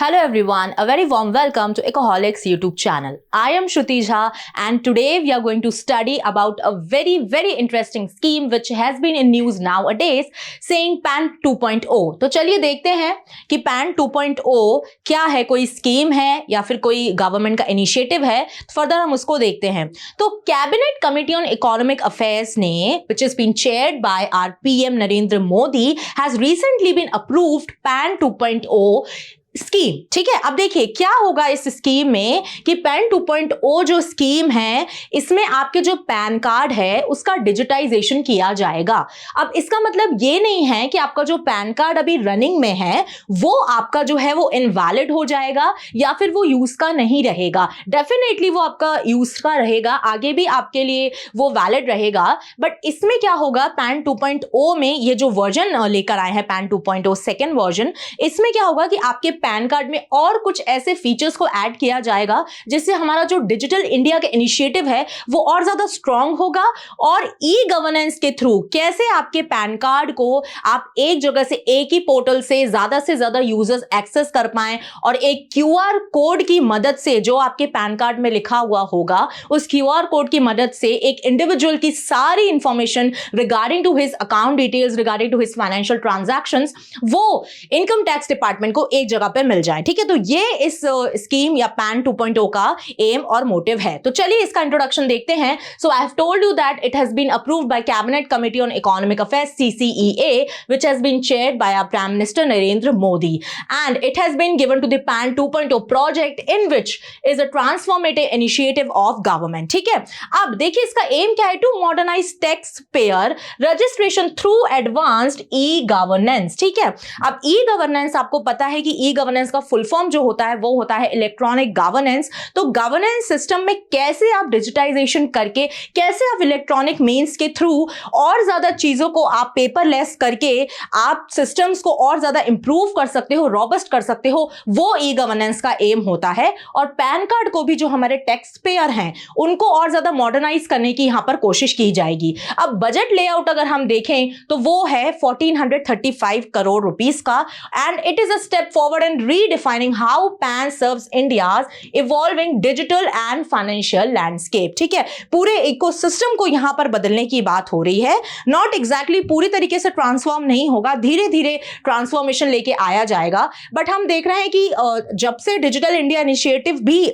Hello everyone, a very warm welcome to Ecoholics YouTube channel. I am Shruti Jha and today we are going to study about a very interesting scheme which has been in news nowadays saying PAN 2.0. तो चलिए देखते हैं कि PAN 2.0 क्या है, कोई scheme है या फिर कोई गवर्नमेंट का इनिशिएटिव है. फर्दर हम उसको देखते हैं. तो cabinet committee on economic affairs ने which has been chaired by our PM Narendra Modi has recently been approved PAN 2.0 scheme. ठीक है, अब देखिए क्या होगा इस स्कीम में कि पैन 2.0 जो स्कीम है इसमें आपके जो पैन कार्ड है उसका डिजिटाइजेशन किया जाएगा. अब इसका मतलब ये नहीं है कि आपका जो पैन कार्ड अभी रनिंग में है वो आपका जो है वो इनवैलिड हो जाएगा या फिर वो यूज का नहीं रहेगा. डेफिनेटली वो आपका यूज का रहेगा, आगे भी आपके लिए वो वैलिड रहेगा. बट इसमें क्या होगा, पैन 2.0 में ये जो वर्जन लेकर आए हैं पैन 2.0 सेकेंड वर्जन, इसमें क्या होगा कि आपके पैन कार्ड में और कुछ ऐसे फीचर्स को ऐड किया जाएगा जिससे हमारा जो डिजिटल इंडिया का इनिशिएटिव है वो और ज्यादा स्ट्रांग होगा. और ई गवर्नेंस के थ्रू कैसे आपके पैन कार्ड को आप एक जगह से एक ही पोर्टल से ज्यादा यूजर्स एक्सेस कर पाएं और एक क्यूआर कोड की मदद से जो आपके पैन कार्ड में लिखा हुआ होगा उस क्यूआर कोड की मदद से एक इंडिविजुअल की सारी information regarding to his account details, regarding to his financial transactions वो इनकम टैक्स डिपार्टमेंट को एक जगह पे मिल जाए. ठीक है, तो ये इस स्कीम या पैन 2.0 का एम और मोटिव है. तो चलिए इसका इंट्रोडक्शन देखते हैं. So I have told you that it has been approved by cabinet committee on economic affairs CCEA which has been chaired by our Prime Minister Narendra Modi and it has been given to the PAN 2.0 project in which is a transformative initiative of government. ठीक है, अब देखिए इसका aim क्या है, to modernise tax payer registration through advanced e governance. ठीक है, अब ई गवर्नेंस आपको पता है कि ई गवर्नेंस का फुल फॉर्म जो होता है वो होता है इलेक्ट्रॉनिक गवर्नेंस. तो गवर्नेंस सिस्टम में कैसे आप डिजिटाइजेशन करके, कैसे आप इलेक्ट्रॉनिक मींस के थ्रू और ज्यादा चीजों को आप पेपरलेस करके आप सिस्टम्स को और ज्यादा इंप्रूव कर सकते हो, रॉबस्ट कर सकते हो, वो ई गवर्नेंस का एम होता है. और पैन कार्ड को भी जो हमारे टैक्स पेयर हैं उनको और ज्यादा मॉडर्नाइज करने की यहां पर कोशिश की जाएगी. अब बजट लेआउट अगर हम देखें तो वो है 1435 करोड़ रुपीस का and it is a step forward in redefining how PAN serves India's evolving digital and financial landscape. ठीक है, पूरे इकोसिस्टम को यहां पर बदलने की बात हो रही है. नॉट एग्जैक्टली पूरी तरीके से ट्रांसफॉर्म नहीं होगा, धीरे धीरे ट्रांसफॉर्मेशन लेके आया जाएगा. बट हम देख रहे हैं कि जब से डिजिटल इंडिया इनिशिएटिव भी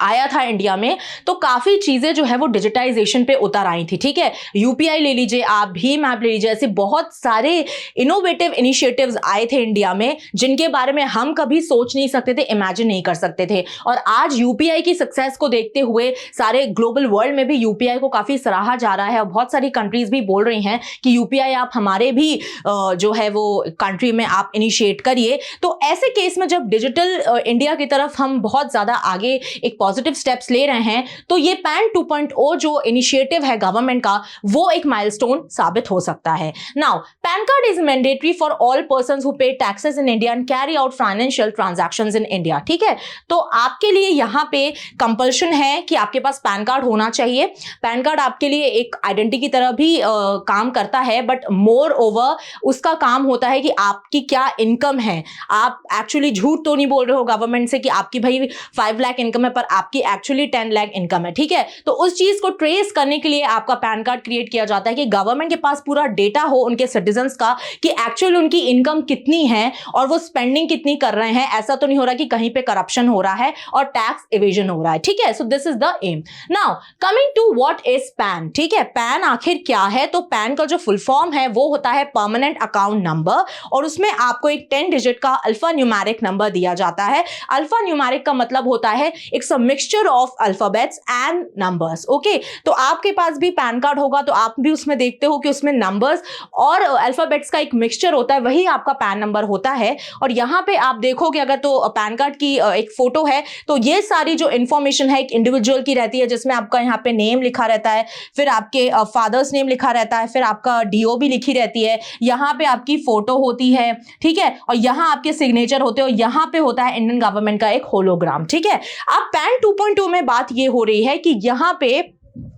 आया था इंडिया में तो काफी चीजें जो है वो डिजिटाइजेशन पे उतर आई थी. ठीक है, यूपीआई ले लीजिए, आप भीम ऐप ले लीजिए, ऐसे बहुत सारे इनोवेटिव इनिशिएटिव्स आए थे इंडिया में जिनके बारे में हम कभी सोच नहीं सकते थे, इमेजिन नहीं कर सकते थे. और आज यूपीआई की सक्सेस को देखते हुए सारे ग्लोबल वर्ल्ड में भी यूपीआई को काफी सराहा जा रहा है और बहुत सारी कंट्रीज भी बोल रही हैं कि यूपीआई आप हमारे भी जो है वो कंट्री में आप इनिशिएट करिए. तो ऐसे केस में जब डिजिटल इंडिया की तरफ हम बहुत ज्यादा आगे एक पॉजिटिव स्टेप्स ले रहे हैं तो ये पैन 2.0 जो इनिशिएटिव है गवर्नमेंट का वो एक माइलस्टोन साबित हो सकता है. Now pan card is mandatory for all persons who pay taxes in India and carry out financial transactions in India. ठीक है, तो आपके लिए यहां पे कंपल्शन है कि आपके पास पैन कार्ड होना चाहिए. पैन कार्ड आपके लिए एक आइडेंटिटी की तरह भी काम करता है बट मोर ओवर उसका काम होता है कि आपकी क्या इनकम है. आप एक्चुअली झूठ तो नहीं बोल रहे हो गवर्नमेंट से कि आपकी भाई 5 लाख इनकम है पर आपकी एक्चुअली 10 लाख इनकम है. ठीक है, तो उस चीज को ट्रेस करने के लिए आपका पैन कार्ड क्रिएट किया जाता है कि गवर्नमेंट के पास पूरा डेटा हो उनके सिटीजंस का कि एक्चुअली उनकी इनकम कितनी है और वो स्पेंडिंग कितनी कर रहे हैं. ऐसा तो नहीं हो रहा कि कहीं पे करप्शन हो रहा है और टैक्स इवेजन हो रहा है. ठीक है, so this is the aim. Now coming to what is PAN. ठीक है, पैन आखिर क्या है, तो पैन का जो फुल फॉर्म है वो होता है परमानेंट अकाउंट नंबर और उसमें आपको एक 10 डिजिट का अल्फा न्यूमेरिक नंबर दिया जाता है. अल्फा न्यूमेरिक का मतलब होता है एक mixture of alphabets and numbers. Okay, तो आपके पास भी पैन कार्ड होगा तो आप भी उसमें देखते हो कि उसमें नंबर्स और अल्फाबेट्स का एक मिक्सचर होता है, वही आपका पैन नंबर होता है. और यहां पे आप देखोगे अगर तो पैन कार्ड की एक फोटो है तो ये सारी जो इंफॉर्मेशन है एक इंडिविजुअल की रहती है जिसमें आपका यहाँ पे नेम लिखा रहता है, फिर आपके फादर्स नेम लिखा रहता है, फिर आपका डीओ भी लिखी रहती है, यहाँ पे आपकी फोटो होती है. ठीक है, और यहाँ आपके सिग्नेचर होते हैं और यहाँ पे होता है इंडियन गवर्नमेंट का एक होलोग्राम. ठीक है, अब पैन 2.0 में बात ये हो रही है कि यहां पे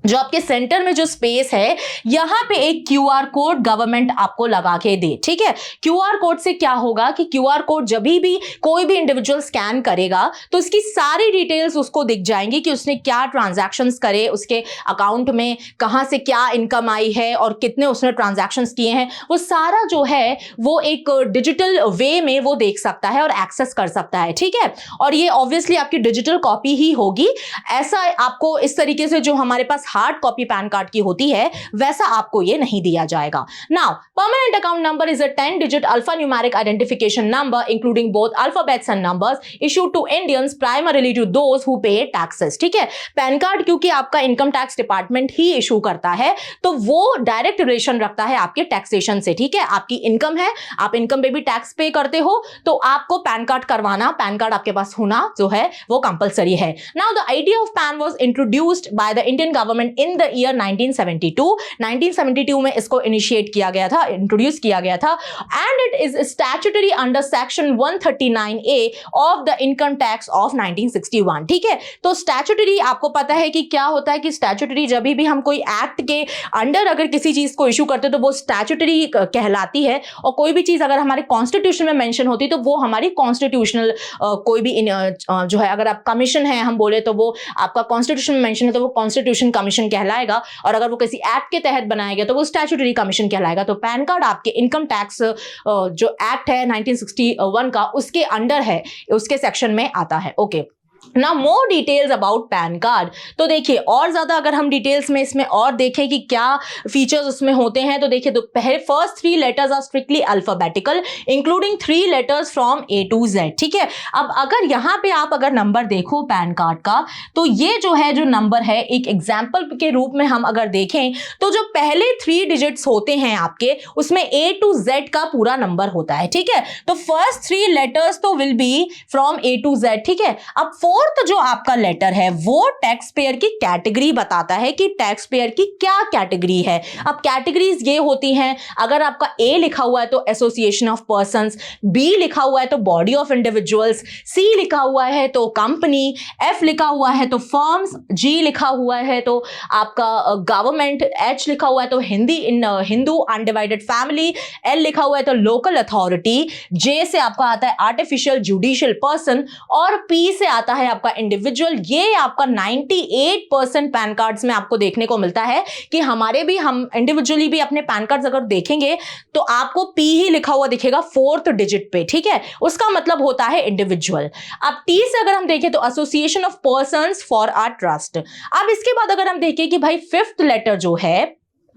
जो आपके सेंटर में जो स्पेस है यहां पे एक क्यूआर कोड गवर्नमेंट आपको लगा के दे, ठीक है। क्यूआर कोड से क्या होगा कि क्यूआर कोड जब भी कोई भी इंडिविजुअल स्कैन करेगा तो उसकी सारी डिटेल्स उसको दिख जाएंगी कि उसने क्या ट्रांजैक्शंस करे, उसके अकाउंट में कहां से क्या इनकम आई है और कितने उसने ट्रांजैक्शंस किए हैं, वो सारा जो है वो एक डिजिटल वे में वो देख सकता है और एक्सेस कर सकता है, ठीक है। और ये ऑब्वियसली आपकी डिजिटल कॉपी ही होगी। ऐसा आपको इस तरीके से जो हमारे पास हार्ड कॉपी पैन कार्ड की होती है वैसा आपको ये नहीं दिया जाएगा। Now permanent account number is a 10 digit alphanumeric identification number including both alphabets and numbers issued to Indians primarily to those who pay taxes, ठीक है। पैन कार्ड क्योंकि आपका इनकम टैक्स डिपार्टमेंट ही इशू करता है तो वो डायरेक्ट रिलेशन रखता है आपके टैक्सेशन से, ठीक है। आपकी इनकम है, आप इनकम पे भी टैक्स पे करते हो तो आपको पैन कार्ड करवाना, पैन कार्ड आपके पास होना जो है वो कंपलसरी है। Now the idea of pan was introduced by the Indian government in the year 1972 में इसको इनिशिएट किया गया था, इंट्रोड्यूस किया गया था। And it is statutory under section 139A of the income tax of 1961, ठीक है। तो स्टैट्यूटरी आपको पता है कि क्या होता है कि स्टैट्यूटरी जब भी हम कोई एक्ट के अंडर अगर किसी चीज को इशू करते तो वो स्टैट्यूटरी कहलाती है। और कोई भी चीज अगर हमारे कॉन्स्टिट्यूशन में मेंशन होती तो वो हमारी कॉन्स्टिट्यूशनल कोई भी जो है, अगर आप कमीशन है हम बोले तो वो आपका कॉन्स्टिट्यूशन में मेंशन है तो वो कॉन्स्टिट्यूशन कमीशन कहलाएगा। और अगर वो किसी एक्ट के तहत बनाया गया तो वो स्टैट्यूटरी कमीशन कहलाएगा। तो पैन कार्ड आपके इनकम टैक्स जो एक्ट है 1961 का उसके अंडर है, उसके सेक्शन में आता है। Okay, now more details about pan card. तो देखिए और ज्यादा अगर हम डिटेल्स में इसमें और देखें कि क्या फीचर्स उसमें होते हैं तो देखिए, तो पहले first 3 letters are strictly alphabetical including 3 letters from A to Z, ठीक है। अब अगर यहाँ पे आप अगर नंबर देखो पैन कार्ड का तो ये जो है जो नंबर है एक एग्जाम्पल के रूप में हम अगर देखें तो जो पहले 3 डिजिट्स होते हैं आपके उसमें A to Z का पूरा नंबर होता है, ठीक है। तो फर्स्ट 3 लेटर्स तो will be from A to Z, ठीक है। अब फोर्थ जो आपका लेटर है वो टैक्स पेयर की कैटेगरी बताता है कि टैक्स पेयर की क्या कैटेगरी है। अब कैटेगरीज ये होती हैं, अगर आपका A लिखा हुआ है तो एसोसिएशन ऑफ पर्संस, B लिखा हुआ है तो बॉडी ऑफ इंडिविजुअल्स, C लिखा हुआ है तो कंपनी, F लिखा हुआ है तो फर्म्स, G लिखा हुआ है तो आपका गवर्नमेंट, H लिखा हुआ है तो हिंदू अनडिवाइडेड फैमिली, L लिखा हुआ है तो लोकल अथॉरिटी, J से आपका आता है आर्टिफिशियल जुडिशियल पर्सन और P से आता है आपका इंडिविजुअल। ये आपका 98% पैन कार्ड्स में आपको देखने को मिलता है कि हमारे भी हम इंडिविजुअली भी अपने पैन कार्ड्स अगर देखेंगे तो आपको P ही लिखा हुआ दिखेगा 4th डिजिट पे, ठीक है। उसका मतलब होता है इंडिविजुअल। अब T से अगर हम देखें तो association of persons for a trust. अब इसके बाद अगर हम देखें कि भाई 5th लेटर जो है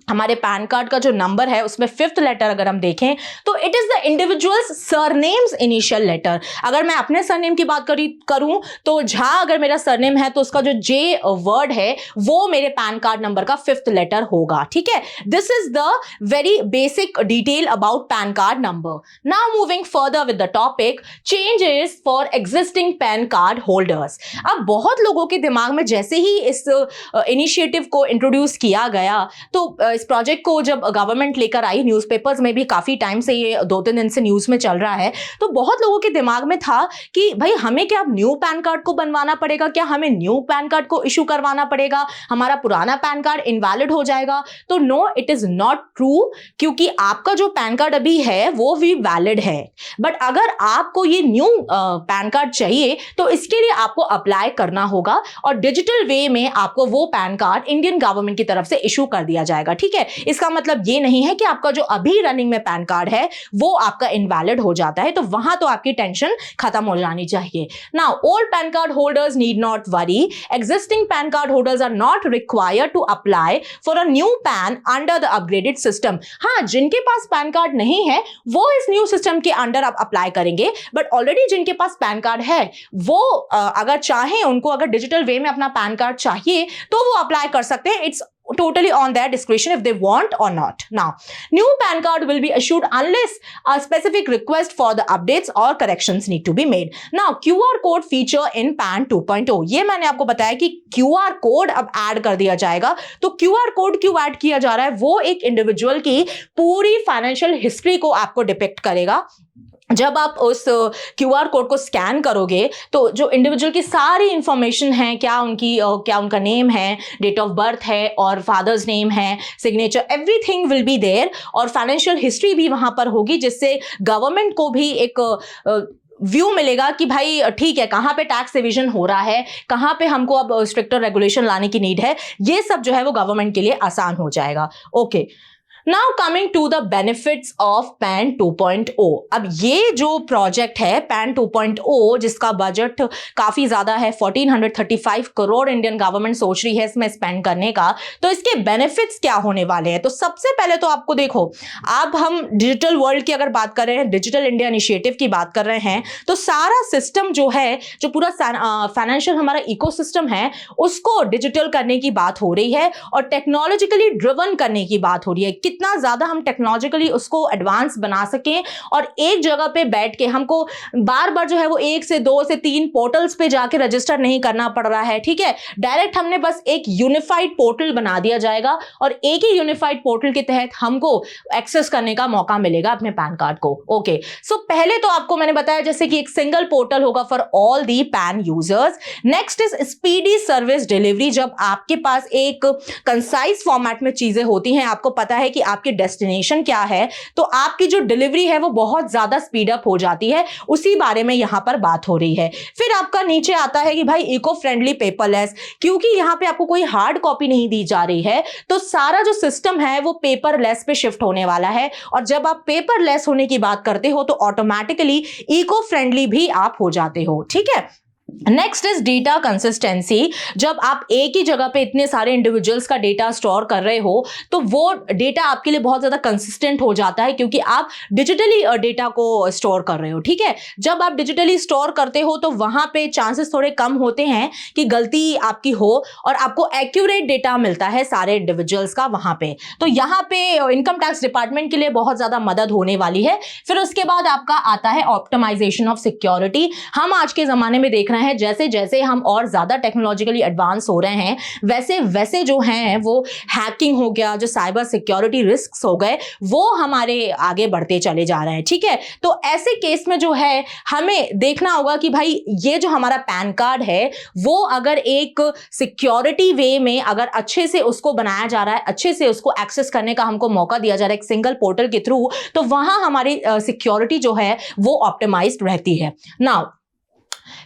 हमारे पैन कार्ड का जो नंबर है उसमें 5th लेटर अगर हम देखें तो it is the individuals surnames initial letter. अगर मैं अपने सरनेम की बात करूं तो झा अगर मेरा सरनेम है तो उसका जो जे वर्ड है वो मेरे पैन कार्ड नंबर का 5th लेटर होगा, ठीक है। This is the very basic detail about pan card number. Now moving further with the topic changes for existing PAN card holders. अब बहुत लोगों के दिमाग में जैसे ही इस इनिशिएटिव को इंट्रोड्यूस किया गया तो इस प्रोजेक्ट को जब गवर्नमेंट लेकर आई, न्यूज़पेपर्स में भी काफी टाइम से ये 2-3 दिन से न्यूज में चल रहा है, तो बहुत लोगों के दिमाग में था कि भाई हमें क्या अब न्यू पैन कार्ड को बनवाना पड़ेगा, क्या हमें न्यू पैन कार्ड को इशू करवाना पड़ेगा, हमारा पुराना पैन कार्ड इनवैलिड हो जाएगा। तो no, it is not true, क्योंकि आपका जो पैन कार्ड अभी है वो भी वैलिड है। बट अगर आपको ये न्यू पैन कार्ड चाहिए तो इसके लिए आपको अप्लाई करना होगा और डिजिटल वे में आपको वो पैन कार्ड इंडियन गवर्नमेंट की तरफ से इशू कर दिया जाएगा, ठीक है। इसका मतलब ये नहीं है कि आपका जो अभी रनिंग में पैन कार्ड है वो आपका इनवैलिड हो जाता है, तो वहां तो आपकी टेंशन खत्म हो जानी चाहिए। Now old PAN card holders need not worry, existing PAN card holders are not required to apply for a new PAN under the upgraded system. हाँ, जिनके पास पैन कार्ड नहीं है वो इस न्यू सिस्टम के अंडर आप अप्लाई करेंगे, बट ऑलरेडी जिनके पास पैन कार्ड है वो अगर चाहें, उनको अगर डिजिटल वे में अपना पैन कार्ड चाहिए तो वो अप्लाई कर सकते हैं। It's totally on their discretion if they want or not. Now, new PAN card will be issued unless a specific request for the updates or corrections need to be made. Now, QR code feature in PAN 2.0. ये मैंने आपको बताया कि QR code अब add कर दिया जाएगा। तो QR कोड क्यों ऐड किया जा रहा है? वो एक इंडिविजुअल की पूरी फाइनेंशियल हिस्ट्री को आपको डिपिक्ट करेगा। जब आप उस QR कोड को स्कैन करोगे तो जो इंडिविजुअल की सारी इंफॉर्मेशन है, क्या उनका नेम है, डेट ऑफ बर्थ है और फादर्स नेम है, signature, everything will be there, और फाइनेंशियल हिस्ट्री भी वहां पर होगी, जिससे गवर्नमेंट को भी एक व्यू मिलेगा कि भाई ठीक है, कहाँ पे टैक्स एविजन हो रहा है, कहाँ पे हमको अब स्ट्रिक्टर रेगुलेशन लाने की नीड है, ये सब जो है वो गवर्नमेंट के लिए आसान हो जाएगा। Okay, now coming to the benefits of PAN 2.0। अब ये जो प्रोजेक्ट है पैन 2.0, जिसका बजट काफी ज्यादा है, 1435 करोड़ इंडियन गवर्नमेंट सोच रही है इसमें स्पेंड करने का, तो इसके बेनिफिट्स क्या होने वाले हैं? तो सबसे पहले तो आपको देखो, अब हम डिजिटल वर्ल्ड की अगर बात कर रहे हैं, डिजिटल इंडिया इनिशिएटिव की बात कर रहे हैं, तो सारा सिस्टम जो है, जो पूरा फाइनेंशियल हमारा इकोसिस्टम है, उसको डिजिटल करने की बात हो रही है और टेक्नोलॉजिकली ड्रिवन करने की बात हो रही है। कितना ज्यादा हम टेक्नोलॉजिकली उसको एडवांस बना सकें और एक जगह पे बैठ के हमको बार बार जो है वो 1 से 2 से 3 पोर्टल्स पे जाके रजिस्टर नहीं करना पड़ रहा है, ठीक है। डायरेक्ट हमने बस एक यूनिफाइड पोर्टल बना दिया जाएगा और एक ही यूनिफाइड पोर्टल के तहत हमको एक्सेस करने का मौका मिलेगा अपने पैन कार्ड को। ओके, सो पहले तो आपको मैंने बताया जैसे कि एक सिंगल पोर्टल होगा for all the pan users. Next is speedy service delivery. जब आपके पास एक कंसाइज फॉर्मेट में चीजें होती हैं, आपको पता है कि आपकी डेस्टिनेशन क्या है, तो आपकी जो डिलीवरी है वो बहुत ज्यादा स्पीड अप हो जाती है, उसी बारे में यहां पर बात हो रही है। फिर आपका नीचे आता है कि भाई इको फ्रेंडली पेपरलेस, क्योंकि यहां पे आपको कोई हार्ड कॉपी नहीं दी जा रही है, तो सारा जो सिस्टम है वो पेपरलेस पे शिफ्ट होने वाला है। और जब आप पेपरलेस होने की बात करते हो तो ऑटोमेटिकली इको फ्रेंडली भी आप हो जाते हो, ठीक है। Next is data consistency. जब आप एक ही जगह पे इतने सारे इंडिविजुअल्स का डेटा स्टोर कर रहे हो तो वो डेटा आपके लिए बहुत ज्यादा कंसिस्टेंट हो जाता है, क्योंकि आप डिजिटली डेटा को स्टोर कर रहे हो, ठीक है। जब आप डिजिटली स्टोर करते हो तो वहां पे चांसेस थोड़े कम होते हैं कि गलती आपकी हो और आपको एक्यूरेट डेटा मिलता है सारे इंडिविजुअल्स का वहां पे। तो यहाँ पे इनकम टैक्स डिपार्टमेंट के लिए बहुत ज्यादा मदद होने वाली है। फिर उसके बाद आपका आता है ऑप्टिमाइजेशन ऑफ सिक्योरिटी। हम आज के जमाने में देख रहे हैं जैसे जैसे हम और ज्यादा टेक्नोलॉजिकली एडवांस हो रहे हैं, वैसे वैसे जो हैं वो हैकिंग हो गया, जो साइबर सिक्योरिटी रिस्क्स हो गए, वो हमारे आगे बढ़ते चले जा रहे हैं, ठीक है। तो ऐसे केस में जो है हमें देखना होगा कि भाई ये जो हमारा पैन कार्ड है वो अगर एक सिक्योरिटी वे में अगर अच्छे से उसको बनाया जा रहा है, अच्छे से उसको एक्सेस करने का हमको मौका दिया जा रहा है एक सिंगल पोर्टल के थ्रू, तो वहां हमारी सिक्योरिटी जो है वो ऑप्टिमाइज्ड रहती है। Now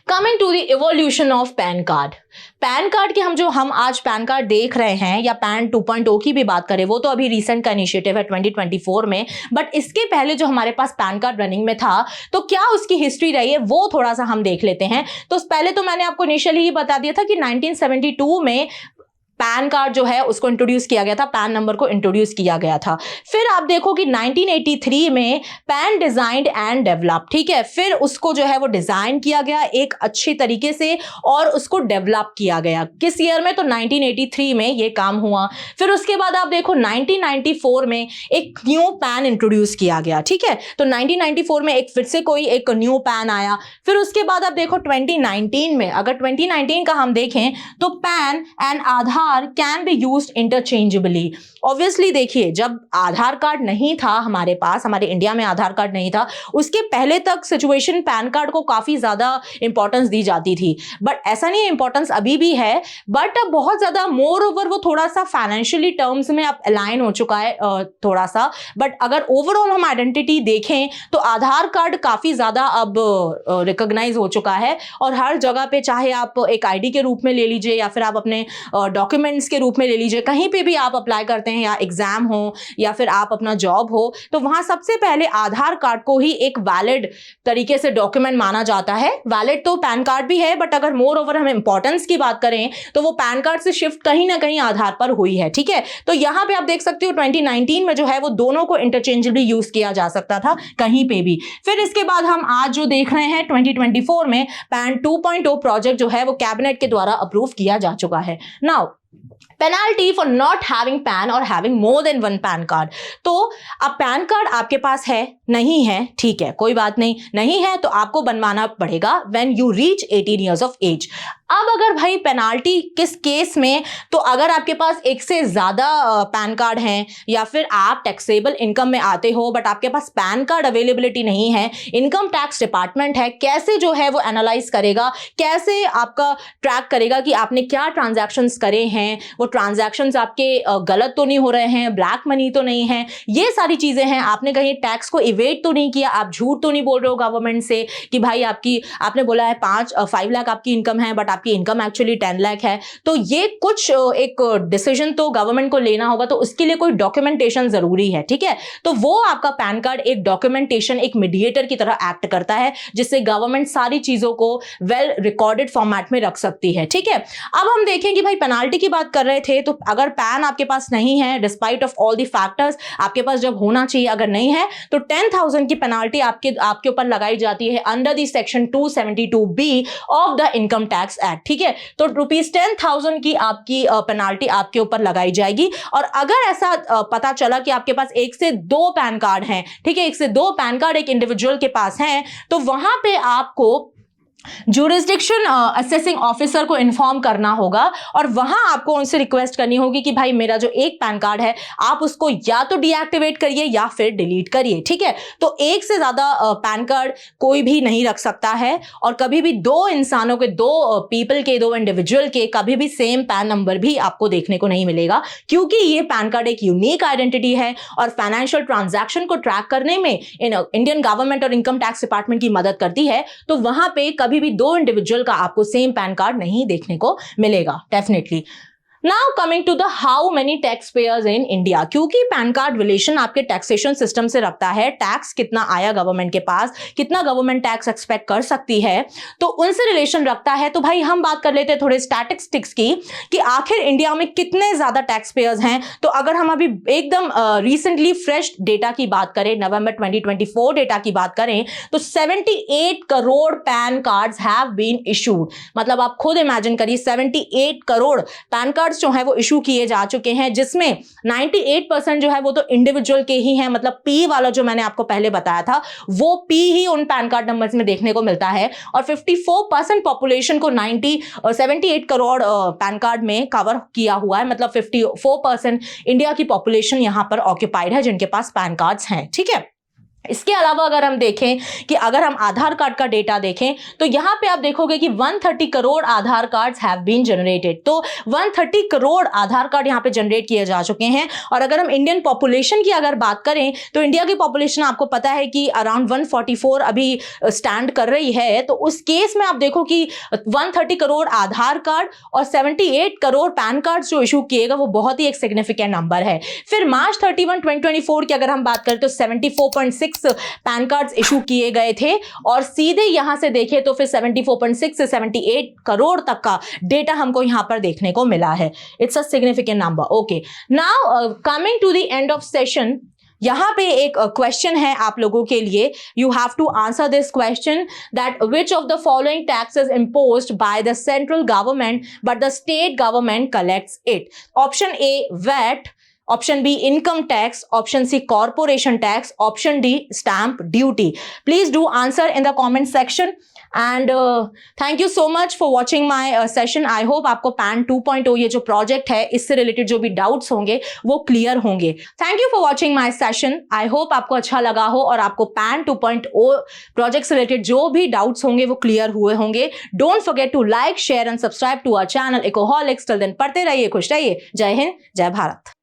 coming to the evolution of PAN card. PAN card के हम आज पैन कार्ड देख रहे हैं या पैन 2.0 की भी बात करें, वो तो अभी रिसेंट का इनिशिएटिव है 2024 में, बट इसके पहले जो हमारे पास पैन कार्ड रनिंग में था तो क्या उसकी हिस्ट्री रही है वो थोड़ा सा हम देख लेते हैं। तो पहले तो मैंने आपको इनिशियली ही बता दिया था कि 1972 में पैन कार्ड जो है उसको इंट्रोड्यूस किया गया था, पैन नंबर को इंट्रोड्यूस किया गया था। फिर आप देखो कि 1983 में पैन डिजाइंड एंड डेवलप, ठीक है। फिर उसको जो है वो डिजाइन किया गया एक अच्छी तरीके से और उसको डेवलप किया गया किस ईयर में, तो 1983 में ये काम हुआ। फिर उसके बाद आप देखो 1994 में एक न्यू पैन इंट्रोड्यूस किया गया, ठीक है। तो 1994 में एक फिर से कोई एक न्यू पैन आया। फिर उसके बाद आप देखो 2019 में, अगर 2019 का हम देखें तो pan and Aadhaar can be used interchangeably. Obviously देखिए, जब आधार कार्ड नहीं था हमारे पास, हमारे इंडिया में आधार कार्ड नहीं था, उसके पहले तक सिचुएशन पैन कार्ड को काफी ज्यादा इंपॉर्टेंस दी जाती थी, बट ऐसा नहीं है, इंपॉर्टेंस अभी भी है, बट अब बहुत ज्यादा मोर ओवर वो थोड़ा सा फाइनेंशियली टर्म्स में अब अलाइन हो चुका है थोड़ा सा। बट अगर ओवरऑल हम आइडेंटिटी देखें तो आधार कार्ड काफी ज्यादा अब रिकॉग्नाइज हो चुका है और हर जगह पे, चाहे आप एक आईडी के रूप में ले लीजिए या फिर आप अपने डॉक्यूमेंट्स के रूप में ले लीजिए, कहीं पे भी आप अप्लाई करते हैं या एग्जाम हो या फिर आप अपना जॉब हो, तो वहां सबसे पहले आधार कार्ड को ही एक वैलिड तरीके से डॉक्यूमेंट माना जाता है। वैलिड तो पैन कार्ड भी है, बट अगर मोर ओवर हम इंपॉर्टेंस की बात करें तो वो पैन कार्ड से शिफ्ट कहीं ना कहीं आधार पर हुई है, ठीक है। तो यहां पे आप देख सकते हो 2019 में जो है वो दोनों को इंटरचेंजेबली यूज किया जा सकता था कहीं पे भी। फिर इसके बाद हम आज जो देख रहे हैं 2024 में पैन 2.0 प्रोजेक्ट जो है वो कैबिनेट के द्वारा अप्रूव किया जा चुका है। Now penalty for not having PAN और having more than one PAN card. तो अब पैन कार्ड आपके पास है, नहीं है, ठीक है, कोई बात नहीं, नहीं है तो आपको बनवाना पड़ेगा when you reach 18 years of age. अब अगर भाई पेनाल्टी किस केस में, तो अगर आपके पास एक से ज्यादा पैन कार्ड हैं या फिर आप टैक्सेबल इनकम में आते हो बट आपके पास पैन कार्ड अवेलेबिलिटी नहीं है, इनकम टैक्स डिपार्टमेंट है कैसे जो है वो एनालाइज करेगा, कैसे आपका ट्रैक करेगा कि आपने क्या ट्रांजैक्शंस करे हैं, वो ट्रांजैक्शंस आपके गलत तो नहीं हो रहे हैं, ब्लैक मनी तो नहीं है, ये सारी चीजें हैं, आपने कहीं टैक्स को इवेट तो नहीं किया, आप झूठ तो नहीं बोल रहे हो गवर्नमेंट से कि भाई आपने बोला है 5 लाख आपकी इनकम है बट आपकी इनकम एक्चुअली 10 लाख है। तो ये कुछ एक डिसीजन तो गवर्नमेंट को लेना होगा, तो उसके लिए कोई डॉक्यूमेंटेशन जरूरी है, ठीक है। तो वो आपका पैन कार्ड एक डॉक्यूमेंटेशन, एक मीडिएटर की तरह एक्ट करता है, जिससे गवर्नमेंट सारी चीजों को वेल रिकॉर्डेड फॉर्मेट में रख सकती है, ठीक है। अब हम देखें कि भाई पेनाल्टी की बात कर रहे थे, तो अगर पैन आपके पास नहीं है, despite of all the factors, आपके पास जब होना चाहिए, अगर नहीं है तो 10,000 की पेनाल्टी आपके ऊपर लगाई जाती है under the section 272B of the income tax act, ठीक है। तो ₹10,000 की आपकी पेनाल्टी आपके ऊपर लगाई जाएगी। और अगर ऐसा पता चला कि आपके पास 1 से 2 पैन कार्ड हैं, ठीक है, 1 से 2 पैन कार्ड एक इंडिविजुअल के पास हैं, तो वहां पे आपको ज्यूरिसडिक्शन असेसिंग ऑफिसर को इन्फॉर्म करना होगा और वहां आपको उनसे रिक्वेस्ट करनी होगी कि भाई मेरा जो एक पैन कार्ड है आप उसको या तो डीएक्टिवेट करिए या फिर डिलीट करिए, ठीक है। तो एक से ज्यादा पैन कार्ड कोई भी नहीं रख सकता है और कभी भी 2 इंसानों के, 2 पीपल के, 2 इंडिविजुअल के कभी भी सेम पैन नंबर भी आपको देखने को नहीं मिलेगा, क्योंकि ये पैन कार्ड एक यूनिक आइडेंटिटी है और फाइनेंशियल ट्रांजैक्शन को ट्रैक करने में इंडियन गवर्नमेंट और इनकम टैक्स डिपार्टमेंट की मदद करती है। तो वहां पे कभी भी 2 इंडिविजुअल का आपको सेम पैन कार्ड नहीं देखने को मिलेगा, definitely. Now coming to the how many tax payers in India, क्योंकि पैन कार्ड रिलेशन आपके टैक्सेशन सिस्टम से रखता है, टैक्स कितना आया गवर्नमेंट के पास, कितना गवर्नमेंट टैक्स एक्सपेक्ट कर सकती है, तो उनसे रिलेशन रखता है। तो भाई हम बात कर लेते हैं थोड़े स्टैटिस्टिक्स की कि आखिर इंडिया में कितने ज्यादा टैक्स पेयर्स हैं। तो अगर हम अभी एकदम रिसेंटली फ्रेश डेटा की बात करें, नवंबर 2024 डेटा की बात करें, तो 78 crore PAN cards have been issued. मतलब आप खुद इमेजिन करिए, 78 करोड़ पैन कार्ड जो है वो इशू किए जा चुके हैं, जिसमें 98% जो है वो तो इंडिविजुअल के ही हैं। मतलब पी वाला जो मैंने आपको पहले बताया था, वो पी ही उन पैन कार्ड नंबर्स में देखने को मिलता है और 54% पॉपुलेशन को 78 करोड़ पैन कार्ड में कवर किया हुआ है। मतलब 54% इंडिया की पॉपुलेशन यहां पर ऑक्यूपाइड है जिनके पास पैन कार्ड्स हैं, ठीक है। इसके अलावा अगर हम देखें कि अगर हम आधार कार्ड का डेटा देखें, तो यहां पे आप देखोगे कि 130 करोड़ आधार कार्ड्स हैव बीन जनरेटेड। तो 130 करोड़ आधार कार्ड यहां पे जनरेट किए जा चुके हैं। और अगर हम इंडियन पॉपुलेशन की अगर बात करें, तो इंडिया की पॉपुलेशन आपको पता है कि अराउंड 144 अभी स्टैंड कर रही है। तो उस केस में आप देखो कि 130 करोड़ आधार कार्ड और 78 करोड़ पैन कार्ड जो इशू किएगा, वो बहुत ही एक सिग्निफिकेंट नंबर है। फिर मार्च 31, 2024 की अगर हम बात करें, तो 74.6 पैन कार्ड्स इशू किए गए थे और सीधे यहां से देखें तो फिर 74.6 से 78 करोड़ तक का डेटा हमको यहां पर देखने को मिला है। It's a significant number. Okay, now coming to the end of session, यहां पे एक क्वेश्चन है आप लोगों के लिए। You have to answer this question that which of the following taxes imposed by the central government but the state government collects it. Option A VAT, option B income tax, option C corporation tax, option D stamp duty. Please do answer in the comment section and thank you so much for watching my session. I hope आपको pan 2.0 ये जो project है, इससे related जो भी doubts होंगे वो clear होंगे। Thank you for watching my session. I hope आपको अच्छा लगा हो और आपको पैन 2.0 प्रोजेक्ट से रिलेटेड जो भी डाउट्स होंगे वो क्लियर हुए होंगे। Don't forget to like, share and subscribe to our channel Ecoholics. Till then पढ़ते रहिए, खुश रहिए। जय हिंद, जय भारत।